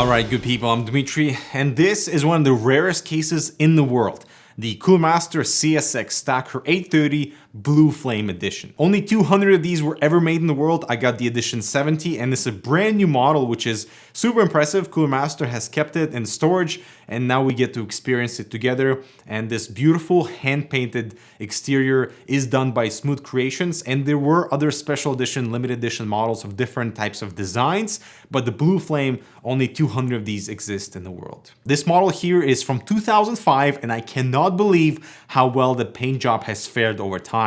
Alright, good people, I'm Dmitry, and this is one of the rarest cases in the world. The Cooler Master CSX Stacker 830 Blue Flame Edition. Only 200 of these were ever made in the world. I got the edition 70, and it's a brand new model, which is super impressive. Cooler Master has kept it in storage, and now we get to experience it together. And this beautiful hand-painted exterior is done by Smooth Creations, and there were other special edition, limited edition models of different types of designs, but the Blue Flame, only 200 of these exist in the world. This model here is from 2005, and I cannot believe how well the paint job has fared over time.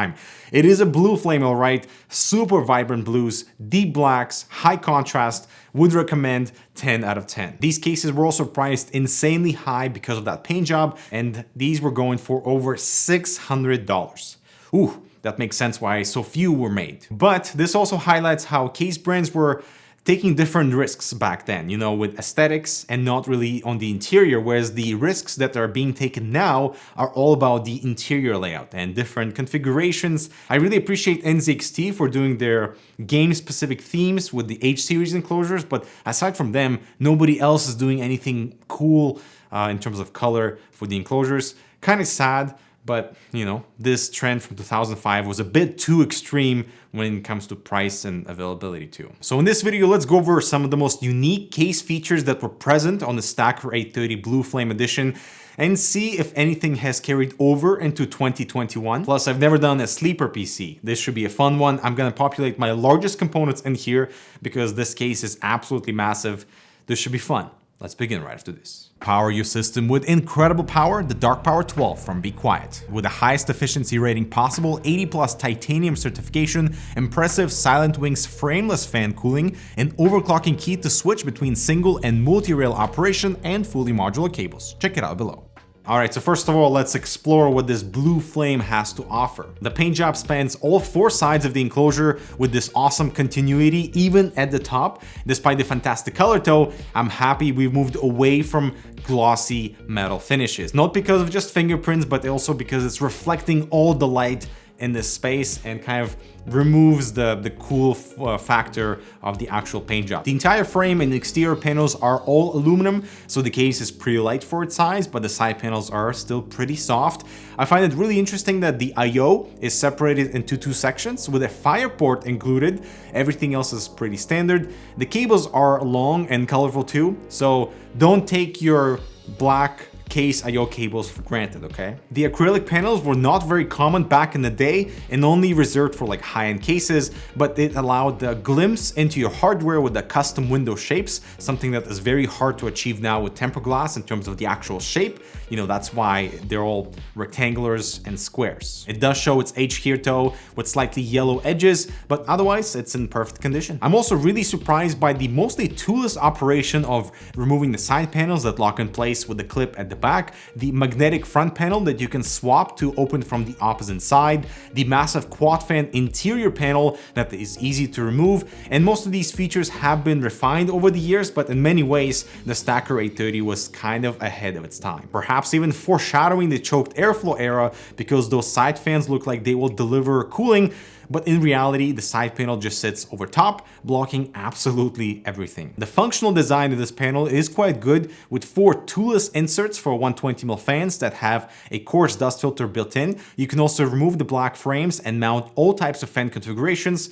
It is a blue flame, all right, super vibrant blues, deep blacks, high contrast, would recommend 10 out of 10. These cases were also priced insanely high because of that paint job, and these were going for over $600. Ooh, that makes sense why so few were made. But this also highlights how case brands were taking different risks back then, you know, with aesthetics and not really on the interior, whereas the risks that are being taken now are all about the interior layout and different configurations. I really appreciate NZXT for doing their game-specific themes with the H-series enclosures, but aside from them, nobody else is doing anything cool in terms of color for the enclosures. Kind of sad. But, you know, this trend from 2005 was a bit too extreme when it comes to price and availability too. So in this video, let's go over some of the most unique case features that were present on the Stacker 830 Blue Flame Edition and see if anything has carried over into 2021. Plus, I've never done a sleeper PC. This should be a fun one. I'm gonna populate my largest components in here because this case is absolutely massive. This should be fun. Let's begin right after this. Power your system with incredible power, the Dark Power 12 from Be Quiet. With the highest efficiency rating possible, 80+ titanium certification, impressive Silent Wings frameless fan cooling, and overclocking key to switch between single and multi-rail operation and fully modular cables. Check it out below. Alright, so first of all, let's explore what this Blue Flame has to offer. The paint job spans all four sides of the enclosure with this awesome continuity, even at the top. Despite the fantastic color though, I'm happy we've moved away from glossy metal finishes. Not because of just fingerprints, but also because it's reflecting all the light in this space and kind of removes the cool factor of the actual paint job. The entire frame and exterior panels are all aluminum, so the case is pretty light for its size, but the side panels are still pretty soft. I find it really interesting that the I/O is separated into two sections with a fire port included. Everything else is pretty standard. The cables are long and colorful too, so don't take your black case I/O cables for granted, okay? The acrylic panels were not very common back in the day and only reserved for like high-end cases, but it allowed a glimpse into your hardware with the custom window shapes, something that is very hard to achieve now with tempered glass in terms of the actual shape. You know, that's why they're all rectangulars and squares. It does show its edge here though, with slightly yellow edges, but otherwise it's in perfect condition. I'm also really surprised by the mostly toolless operation of removing the side panels that lock in place with the clip at the back, the magnetic front panel that you can swap to open from the opposite side, the massive quad fan interior panel that is easy to remove, and most of these features have been refined over the years, but in many ways the Stacker 830 was kind of ahead of its time. Perhaps even foreshadowing the choked airflow era, because those side fans look like they will deliver cooling, but in reality, the side panel just sits over top, blocking absolutely everything. The functional design of this panel is quite good, with 4 toolless inserts for 120mm fans that have a coarse dust filter built in. You can also remove the black frames and mount all types of fan configurations.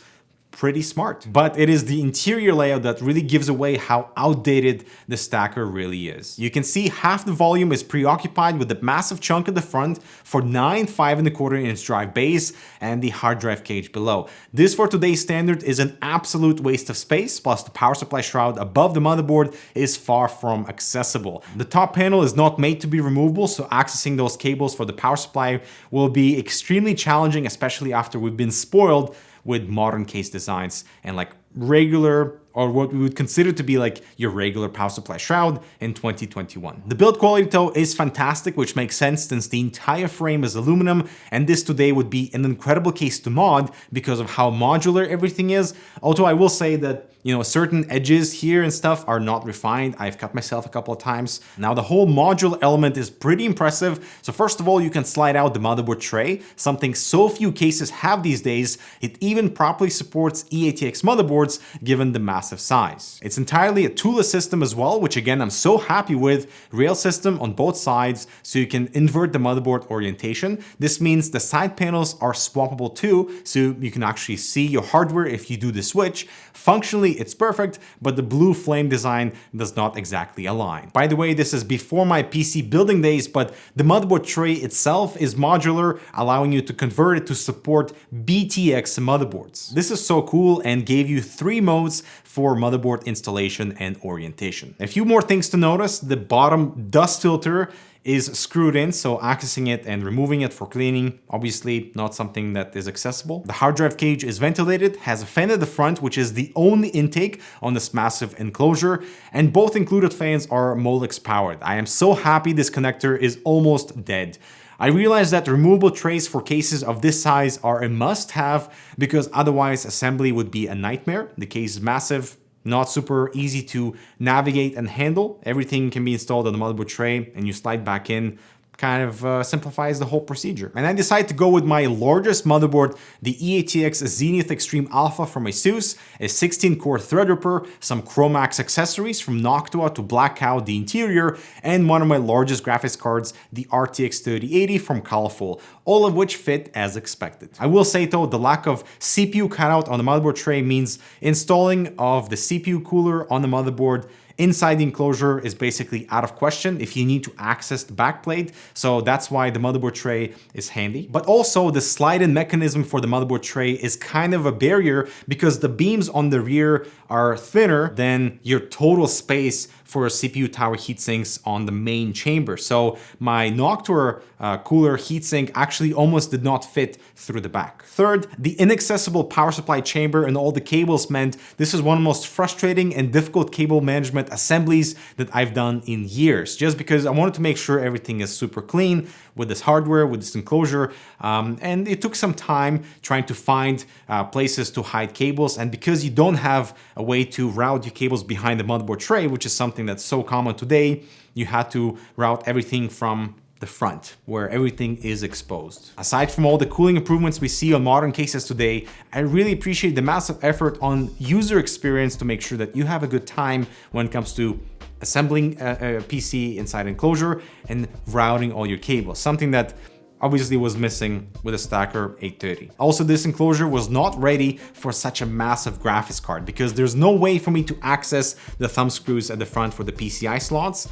Pretty smart. But it is the interior layout that really gives away how outdated the Stacker really is. You can see half the volume is preoccupied with the massive chunk at the front for 9 5.25-inch drive bays and the hard drive cage below. This for today's standard is an absolute waste of space, plus the power supply shroud above the motherboard is far from accessible. The top panel is not made to be removable, so accessing those cables for the power supply will be extremely challenging, especially after we've been spoiled with modern case designs and like regular, or what we would consider to be like your regular power supply shroud in 2021. The build quality though is fantastic, which makes sense since the entire frame is aluminum, and this today would be an incredible case to mod because of how modular everything is. Although I will say that, you know, certain edges here and stuff are not refined. I've cut myself a couple of times. Now the whole module element is pretty impressive. So first of all, you can slide out the motherboard tray, something so few cases have these days. It even properly supports E-ATX motherboards, motherboards given the massive size. It's entirely a toolless system as well, which again I'm so happy with. Rail system on both sides, so you can invert the motherboard orientation. This means the side panels are swappable too, so you can actually see your hardware if you do the switch. Functionally it's perfect, but the blue flame design does not exactly align. By the way, this is before my PC building days, but the motherboard tray itself is modular, allowing you to convert it to support BTX motherboards. This is so cool and gave you 3 modes for motherboard installation and orientation. A few more things to notice: the bottom dust filter is screwed in, so accessing it and removing it for cleaning, obviously not something that is accessible. The hard drive cage is ventilated, has a fan at the front, which is the only intake on this massive enclosure, and both included fans are Molex powered. I am so happy this connector is almost dead. I realize that removable trays for cases of this size are a must-have, because otherwise assembly would be a nightmare. The case is massive, not super easy to navigate and handle. Everything can be installed on the motherboard tray and you slide back in. Kind of simplifies the whole procedure. And I decided to go with my largest motherboard, the E-ATX Zenith Extreme Alpha from Asus, a 16-core Threadripper, some Chromax accessories from Noctua to black out the interior, and one of my largest graphics cards, the RTX 3080 from Colorful, all of which fit as expected. I will say though, the lack of CPU cutout on the motherboard tray means installing of the CPU cooler on the motherboard inside the enclosure is basically out of question if you need to access the backplate, so that's why the motherboard tray is handy. But also the slide-in mechanism for the motherboard tray is kind of a barrier, because the beams on the rear are thinner than your total space for CPU tower heatsinks on the main chamber. So my Noctua cooler heatsink actually almost did not fit through the back. Third, the inaccessible power supply chamber and all the cables meant this is one of the most frustrating and difficult cable management assemblies that I've done in years, just because I wanted to make sure everything is super clean with this hardware, with this enclosure, and it took some time trying to find places to hide cables. And because you don't have a way to route your cables behind the motherboard tray, which is something that's so common today, you had to route everything from the front, where everything is exposed. Aside from all the cooling improvements we see on modern cases today, I really appreciate the massive effort on user experience to make sure that you have a good time when it comes to assembling a PC inside enclosure and routing all your cables, something that obviously was missing with a Stacker 830. Also, this enclosure was not ready for such a massive graphics card, because there's no way for me to access the thumb screws at the front for the PCI slots.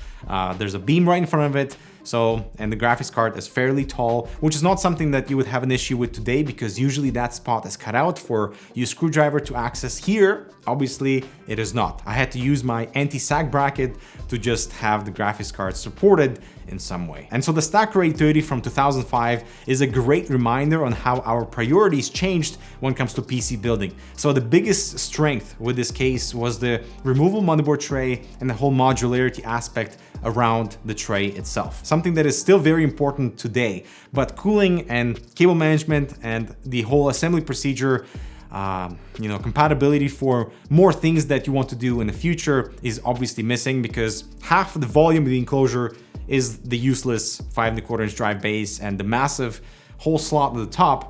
There's a beam right in front of it. So, and the graphics card is fairly tall, which is not something that you would have an issue with today, because usually that spot is cut out for your screwdriver to access. Here, obviously it is not. I had to use my anti-sag bracket to just have the graphics card supported in some way. And so the Stacker 830 from 2005 is a great reminder on how our priorities changed when it comes to PC building. So the biggest strength with this case was the removable motherboard tray and the whole modularity aspect around the tray itself. Something that is still very important today, but cooling and cable management and the whole assembly procedure, compatibility for more things that you want to do in the future is obviously missing, because half of the volume of the enclosure is the useless 5¼ drive base and the massive hole slot at the top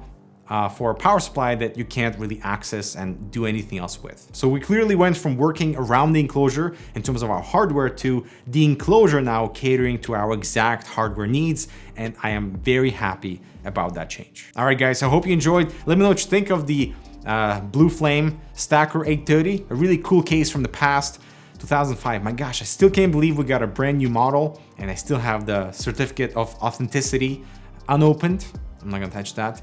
for a power supply that you can't really access and do anything else with. So we clearly went from working around the enclosure in terms of our hardware to the enclosure now catering to our exact hardware needs, and I am very happy about that change. All right, guys, I hope you enjoyed. Let me know what you think of the Blue Flame Stacker 830, a really cool case from the past. 2005. My gosh, I still can't believe we got a brand new model, and I still have the certificate of authenticity unopened. I'm not gonna touch that.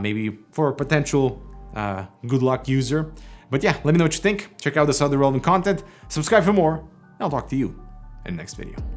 Maybe for a potential good luck user. But yeah, let me know what you think. Check out this other relevant content. Subscribe for more, and I'll talk to you in the next video.